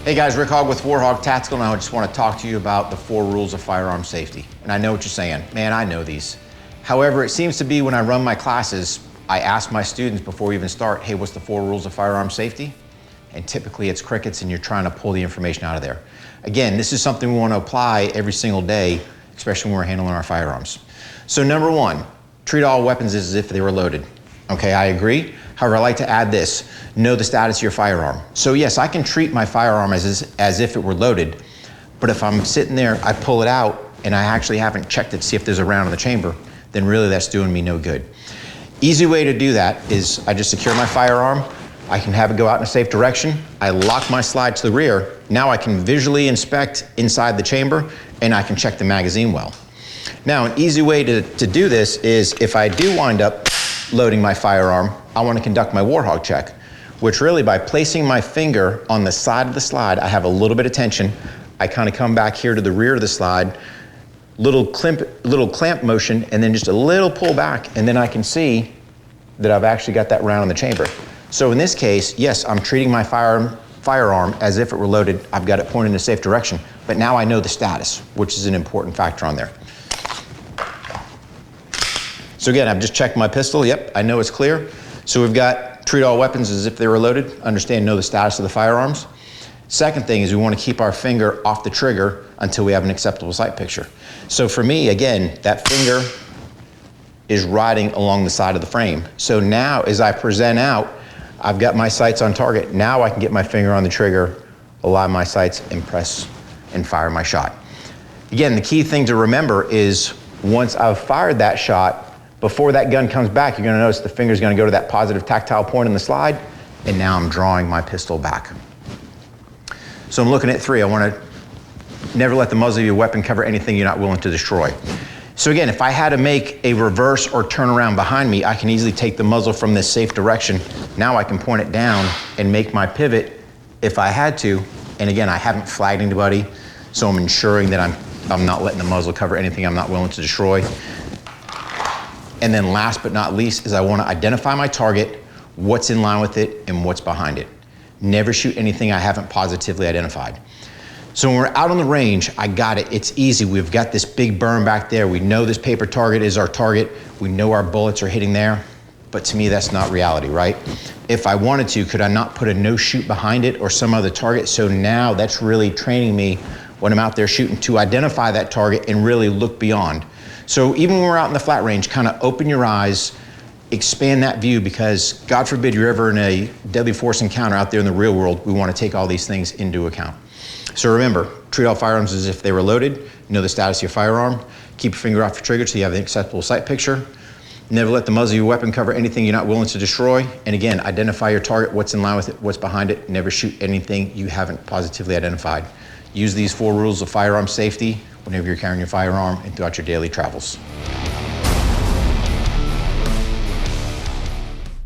Hey guys, Rick Hogg with War HOGG Tactical, and I just want to talk to you about the 4 rules of firearm safety. And I know what you're saying, man, I know these. However, it seems to be when I run my classes, I ask my students before we even start, hey, what's the 4 rules of firearm safety? And typically it's crickets and you're trying to pull the information out of there. Again, this is something we want to apply every single day, especially when we're handling our firearms. So number 1, treat all weapons as if they were loaded. Okay, I agree. However, I like to add this, know the status of your firearm. So yes, I can treat my firearm as if it were loaded, but if I'm sitting there, I pull it out and I actually haven't checked it to see if there's a round in the chamber, then really that's doing me no good. Easy way to do that is I just secure my firearm, I can have it go out in a safe direction, I lock my slide to the rear, now I can visually inspect inside the chamber and I can check the magazine well. Now, an easy way to do this is if I do wind up loading my firearm, I want to conduct my War HOGG check, which really by placing my finger on the side of the slide, I have a little bit of tension. I kind of come back here to the rear of the slide, little clamp motion, and then just a little pull back, and then I can see that I've actually got that round in the chamber. So in this case, yes, I'm treating my firearm as if it were loaded. I've got it pointed in a safe direction, but now I know the status, which is an important factor on there. So again, I've just checked my pistol. Yep, I know it's clear. So we've got treat all weapons as if they were loaded, understand, know the status of the firearms. Second thing is we want to keep our finger off the trigger until we have an acceptable sight picture. So for me, again, that finger is riding along the side of the frame. So now as I present out, I've got my sights on target. Now I can get my finger on the trigger, align my sights, and press and fire my shot. Again, the key thing to remember is once I've fired that shot, before that gun comes back, you're gonna notice the finger's gonna go to that positive tactile point in the slide, and now I'm drawing my pistol back. So I'm looking at 3. I wanna never let the muzzle of your weapon cover anything you're not willing to destroy. So again, if I had to make a reverse or turn around behind me, I can easily take the muzzle from this safe direction. Now I can point it down and make my pivot if I had to. And again, I haven't flagged anybody, so I'm ensuring that I'm not letting the muzzle cover anything I'm not willing to destroy. And then last but not least is I want to identify my target, what's in line with it, and what's behind it. Never shoot anything I haven't positively identified. So when we're out on the range, I got it, it's easy. We've got this big berm back there. We know this paper target is our target. We know our bullets are hitting there, but to me, that's not reality, right? If I wanted to, could I not put a no shoot behind it or some other target? So now that's really training me when I'm out there shooting to identify that target and really look beyond. So even when we're out in the flat range, kind of open your eyes, expand that view, because God forbid you're ever in a deadly force encounter out there in the real world, we want to take all these things into account. So remember, treat all firearms as if they were loaded, know the status of your firearm, keep your finger off your trigger so you have an acceptable sight picture, never let the muzzle of your weapon cover anything you're not willing to destroy, and again, identify your target, what's in line with it, what's behind it, never shoot anything you haven't positively identified. Use these 4 rules of firearm safety whenever you're carrying your firearm and throughout your daily travels.